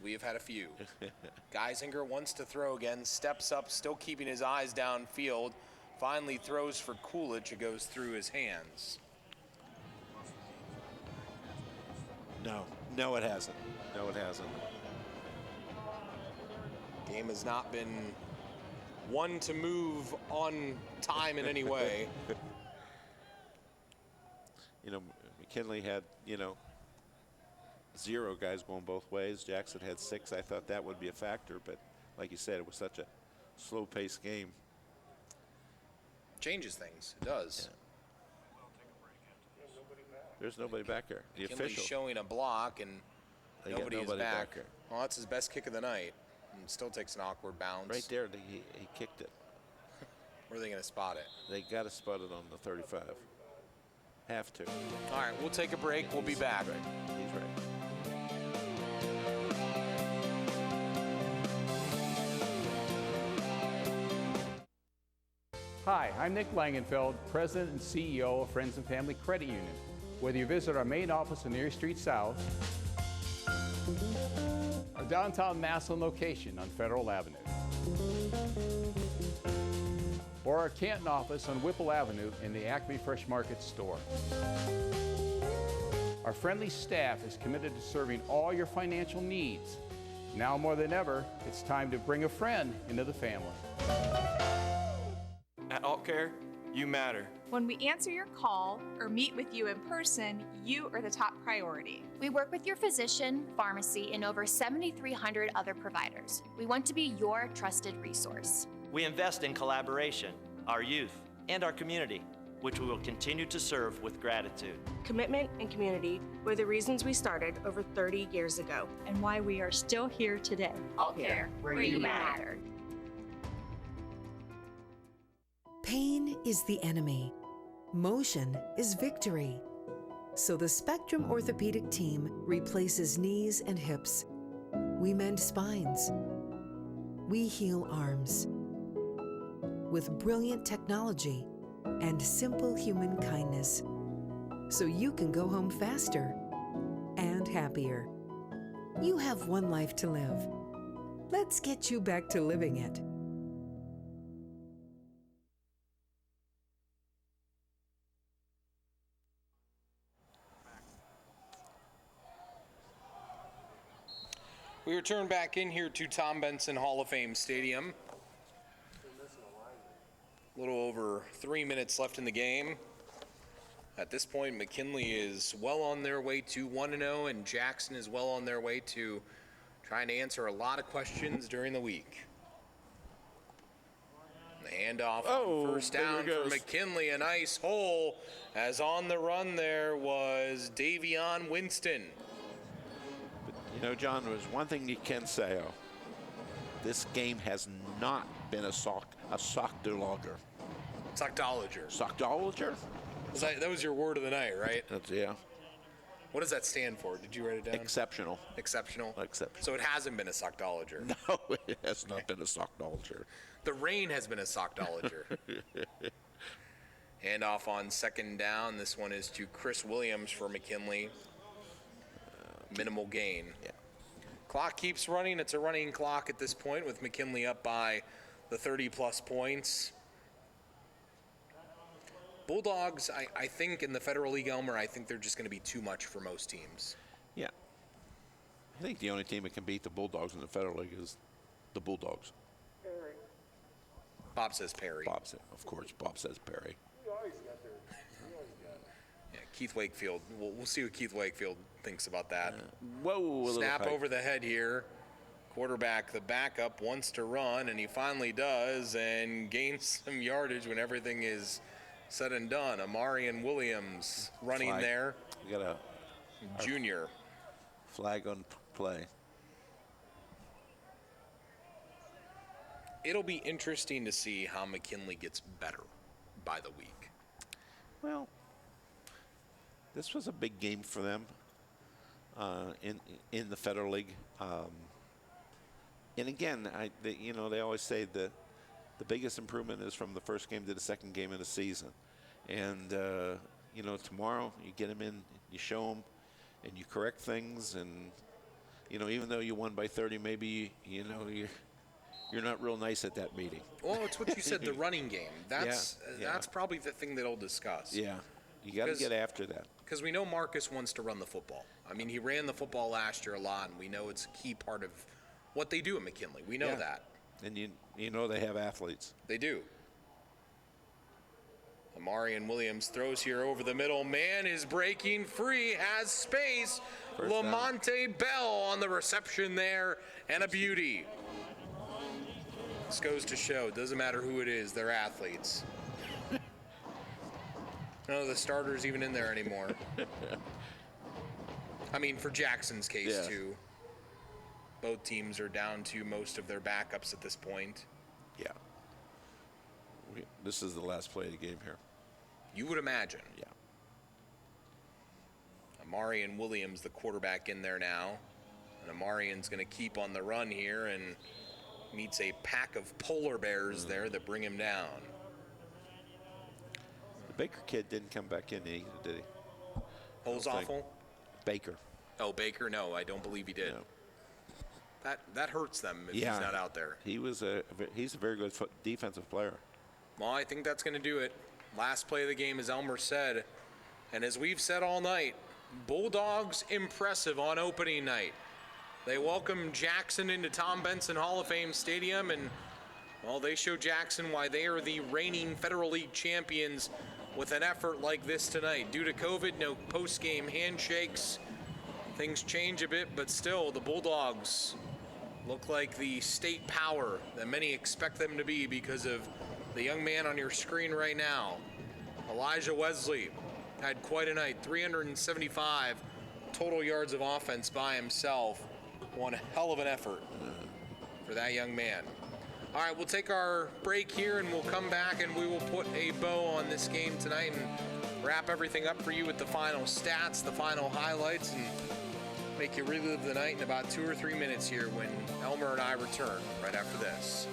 We've had a few. Geisinger wants to throw again, steps up, still keeping his eyes downfield. Finally throws for Coolidge. It goes through his hands. No, it hasn't. No, it hasn't. Game has not been one to move on time in any way. McKinley had, 0 guys going both ways. Jackson had 6. I thought that would be a factor, but like you said, it was such a slow-paced game. Changes things. It does. Yeah. There's nobody back there. The McKinley official showing a block, and nobody is back. there. Well, that's his best kick of the night. And still takes an awkward bounce. Right there, he kicked it. Where are they going to spot it? They got to spot it on the 35. Have to. All right, we'll take a break. We'll be back. He's right. Hi, I'm Nick Langenfeld, President and CEO of Friends and Family Credit Union. Whether you visit our main office on Erie Street South, our downtown Massillon location on Federal Avenue, or our Canton office on Whipple Avenue in the Acme Fresh Market store. Our friendly staff is committed to serving all your financial needs. Now more than ever, it's time to bring a friend into the family. At AltCare, you matter. When we answer your call or meet with you in person, you are the top priority. We work with your physician, pharmacy, and over 7,300 other providers. We want to be your trusted resource. We invest in collaboration, our youth, and our community, which we will continue to serve with gratitude. Commitment and community were the reasons we started over 30 years ago. And why we are still here today. AltCare, where you matter. Pain is the enemy. Motion is victory. So the Spectrum Orthopedic team replaces knees and hips. We mend spines. We heal arms. With brilliant technology and simple human kindness. So you can go home faster and happier. You have one life to live. Let's get you back to living it. We return back in here to Tom Benson Hall of Fame Stadium. A little over 3 minutes left in the game. At this point, McKinley is well on their way to 1-0, and Jackson is well on their way to trying to answer a lot of questions during the week. The handoff first down for McKinley, a nice hole, as on the run there was Davion Winston. John, there's one thing you can say. This game has not been a sockdologer. Sockdologer. Sockdologer? That was your word of the night, right? Yeah. What does that stand for? Did you write it down? Exceptional. Exceptional? Exceptional. So it hasn't been a sockdologer. No, it has not been a sockdologer. The rain has been a sockdologer. Handoff on second down. This one is to Chris Williams for McKinley. Minimal gain. Yeah. Clock keeps running. It's a running clock at this point with McKinley up by the 30-plus points. Bulldogs, I think in the Federal League, Elmer, I think they're just going to be too much for most teams. Yeah. I think the only team that can beat the Bulldogs in the Federal League is the Bulldogs. Perry. Bob says Perry. Of course, Bob says Perry. You always got there. Yeah, Keith Wakefield. We'll see what Keith Wakefield thinks about that. Whoa! Snap over the head here. Quarterback, the backup, wants to run, and he finally does, and gains some yardage when everything is said and done. Amarian Williams running there. We got a junior. Flag on play. It'll be interesting to see how McKinley gets better by the week. Well, this was a big game for them in the Federal League. And again, they always say that the biggest improvement is from the first game to the second game of the season. And, tomorrow you get them in, you show them, and you correct things. And even though you won by 30, maybe, you're not real nice at that meeting. Well, it's what you said, the running game. That's probably the thing that he'll discuss. Yeah, you got to get after that. Because we know Marcus wants to run the football. I mean, he ran the football last year a lot, and we know it's a key part of what they do at McKinley. We know that. And you know they have athletes. They do. Amarian Williams throws here over the middle. Man is breaking free, has space. Lamonte Bell on the reception there, and a beauty. This goes to show, doesn't matter who it is, they're athletes. None of the starters even in there anymore. I mean, for Jackson's case, too. Both teams are down to most of their backups at this point. Yeah. This is the last play of the game here. You would imagine. Yeah. Amarian Williams, the quarterback, in there now. And Amarian's going to keep on the run here and meets a pack of polar bears there that bring him down. The Baker kid didn't come back in either, did he? Holzapfel? Baker. Oh, Baker? No, I don't believe he did. No. That hurts them if he's not out there. He's a very good defensive player. Well, I think that's going to do it. Last play of the game, as Elmer said, and as we've said all night, Bulldogs impressive on opening night. They welcome Jackson into Tom Benson Hall of Fame Stadium, and, well, they show Jackson why they are the reigning Federal League champions with an effort like this tonight. Due to COVID, no post-game handshakes. Things change a bit, but still, the Bulldogs look like the state power that many expect them to be because of the young man on your screen right now. Elijah Wesley had quite a night, 375 total yards of offense by himself. One hell of an effort for that young man. All right, we'll take our break here and we'll come back and we will put a bow on this game tonight and wrap everything up for you with the final stats, the final highlights, and make you relive the night in about 2 or 3 minutes here when Elmer and I return right after this.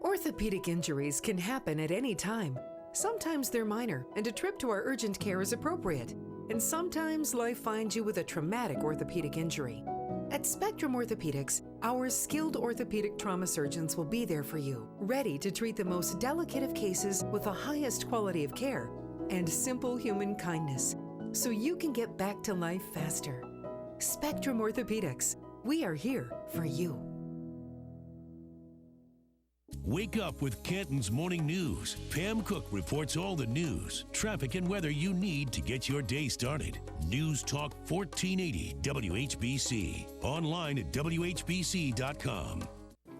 Orthopedic injuries can happen at any time. Sometimes they're minor, and a trip to our urgent care is appropriate. And sometimes life finds you with a traumatic orthopedic injury. At Spectrum Orthopedics, our skilled orthopedic trauma surgeons will be there for you, ready to treat the most delicate of cases with the highest quality of care and simple human kindness, so you can get back to life faster. Spectrum Orthopedics, we are here for you. Wake up with Canton's Morning News. Pam Cook reports all the news, traffic, and weather you need to get your day started. News Talk 1480 WHBC. Online at WHBC.com.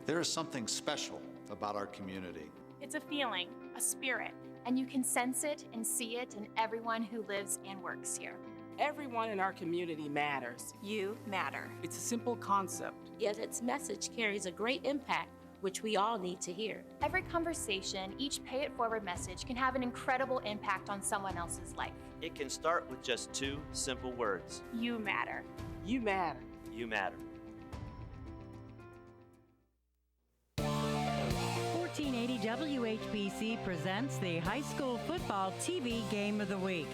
There is something special about our community. It's a feeling, a spirit. And you can sense it and see it in everyone who lives and works here. Everyone in our community matters. You matter. It's a simple concept. Yet its message carries a great impact, which we all need to hear. Every conversation, each Pay It Forward message can have an incredible impact on someone else's life. It can start with just 2 simple words. You matter. You matter. You matter. 1480 WHBC presents the High School Football TV Game of the Week.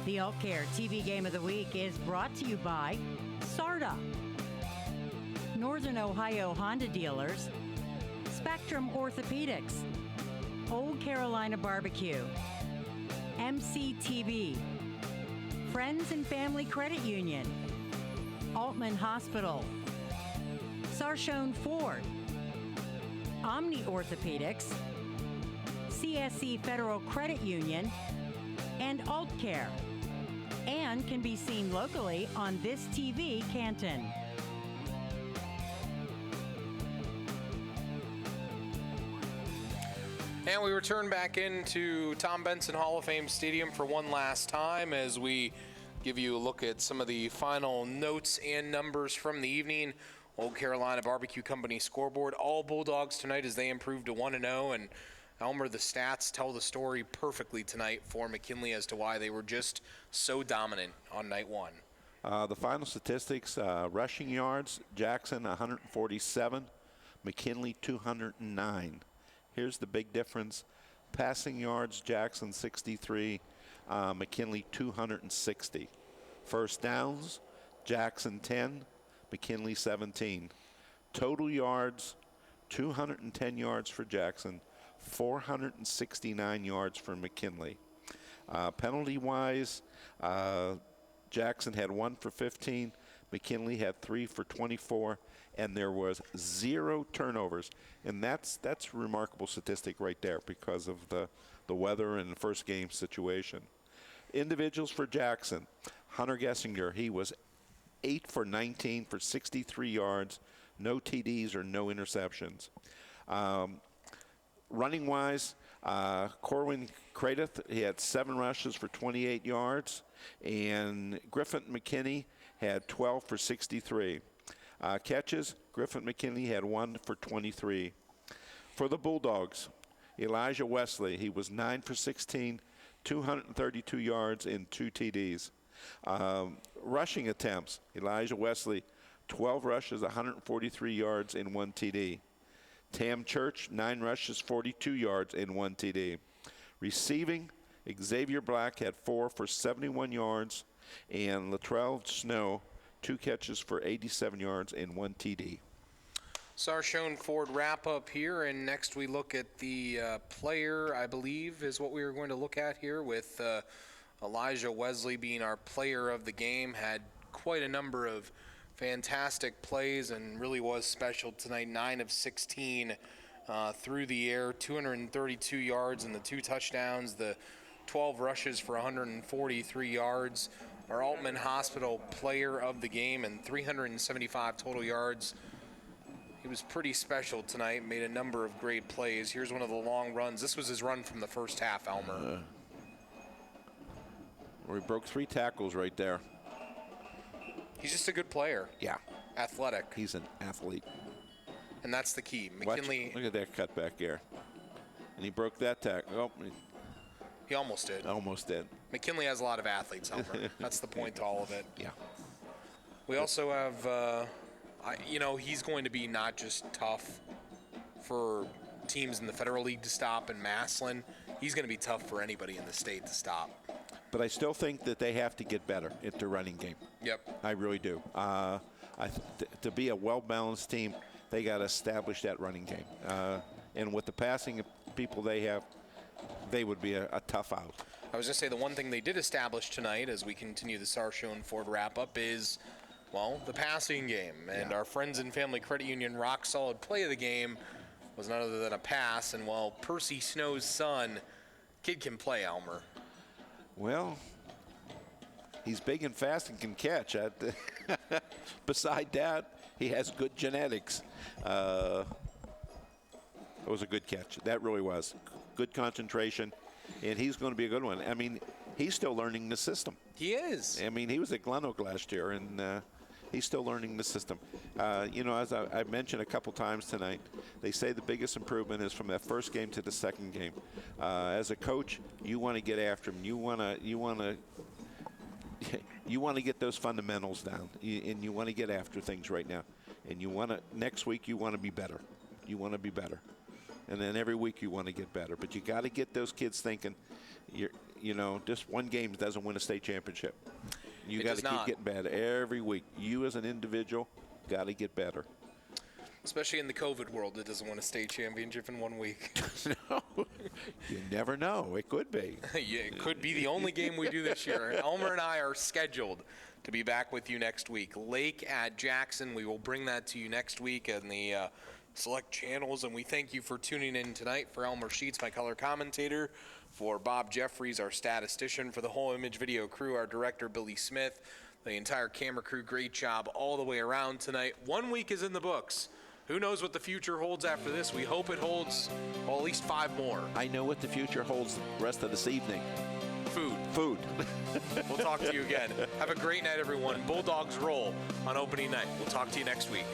The Alt Care TV Game of the Week is brought to you by SARTA, Northern Ohio Honda Dealers, Spectrum Orthopedics, Old Carolina Barbecue, MCTV, Friends and Family Credit Union, Altman Hospital, Sarshone Ford, Omni Orthopedics, CSC Federal Credit Union, and AltCare, and can be seen locally on This TV Canton. And we return back into Tom Benson Hall of Fame Stadium for one last time as we give you a look at some of the final notes and numbers from the evening. Old Carolina Barbecue Company scoreboard. All Bulldogs tonight as they improve to 1-0. And Elmer, the stats tell the story perfectly tonight for McKinley as to why they were just so dominant on night one. The final statistics, rushing yards, Jackson 147, McKinley 209. Here's the big difference. Passing yards, Jackson 63, McKinley 260. First downs, Jackson 10, McKinley 17. Total yards, 210 yards for Jackson, 469 yards for McKinley. Penalty-wise, Jackson had 1 for 15, McKinley had 3 for 24, and there was 0 turnovers. And that's a remarkable statistic right there because of the weather and the first game situation. Individuals for Jackson, Hunter Gessinger, he was 8 for 19 for 63 yards, no TDs or no interceptions. Running-wise, Corwin Cradith, he had 7 rushes for 28 yards, and Griffin McKinney had 12 for 63. Catches, Griffin McKinney had 1 for 23. For the Bulldogs, Elijah Wesley, he was 9 for 16, 232 yards and 2 TDs. Rushing attempts, Elijah Wesley, 12 rushes, 143 yards and 1 TD. Tam Church, 9 rushes, 42 yards and 1 TD. Receiving, Xavier Black had 4 for 71 yards, and Latrell Snow, 2 catches for 87 yards and 1 TD. Sarshone Ford wrap up here, and next we look at the player, I believe, is what we were going to look at here, with Elijah Wesley being our player of the game. Had quite a number of fantastic plays and really was special tonight. 9 of 16 through the air, 232 yards and the 2 touchdowns, the 12 rushes for 143 yards. Our Altman Hospital player of the game and 375 total yards. He was pretty special tonight, made a number of great plays. Here's one of the long runs. This was his run from the first half, Elmer. Where he broke 3 tackles right there. He's just a good player. Yeah. Athletic. He's an athlete. And that's the key. McKinley. Look at that cut back there. And he broke that tackle. Oh, he almost did. Almost did. McKinley has a lot of athletes, Elmer. That's the point to all of it. Yeah. We also have, he's going to be not just tough for teams in the Federal League to stop in Massillon. He's going to be tough for anybody in the state to stop. But I still think that they have to get better at the running game. Yep. I really do. To be a well-balanced team, they got to establish that running game. And with the passing people they have, they would be a tough out. I was going to say the one thing they did establish tonight as we continue the Sarshone Ford wrap-up is, well, the passing game. And our Friends and Family Credit Union rock-solid play of the game was none other than a pass. And, well, Percy Snow's son, kid can play, Elmer. Well, he's big and fast and can catch. Beside that, he has good genetics. It was a good catch. That really was. Good concentration, and he's going to be a good one. I mean, he's still learning the system. He is. I mean, he was at Glen Oak last year, and he's still learning the system. As I mentioned a couple times tonight, they say the biggest improvement is from that first game to the second game. As a coach, you want to get after him. You want to get those fundamentals down, and you want to get after things right now. And next week you want to be better. You want to be better. And then every week you want to get better. But you got to get those kids thinking, just one game doesn't win a state championship. You got to keep getting better every week. You as an individual got to get better. Especially in the COVID world, it doesn't win a state championship in 1 week. No, you never know. It could be. Yeah, it could be the only game we do this year. Elmer and I are scheduled to be back with you next week. Lake at Jackson. We will bring that to you next week in the select channels, and we thank you for tuning in tonight. For Elmer Sheets, my color commentator, for Bob Jeffries, our statistician, for the whole Image Video crew, our director Billy Smith, the entire camera crew, great job all the way around tonight. 1 week is in the books. Who knows what the future holds after this? We hope it holds, well, at least 5 more. I know what the future holds the rest of this evening. Food. food. We'll talk to you again. Have a great night, everyone. Bulldogs roll on opening night. We'll talk to you next week.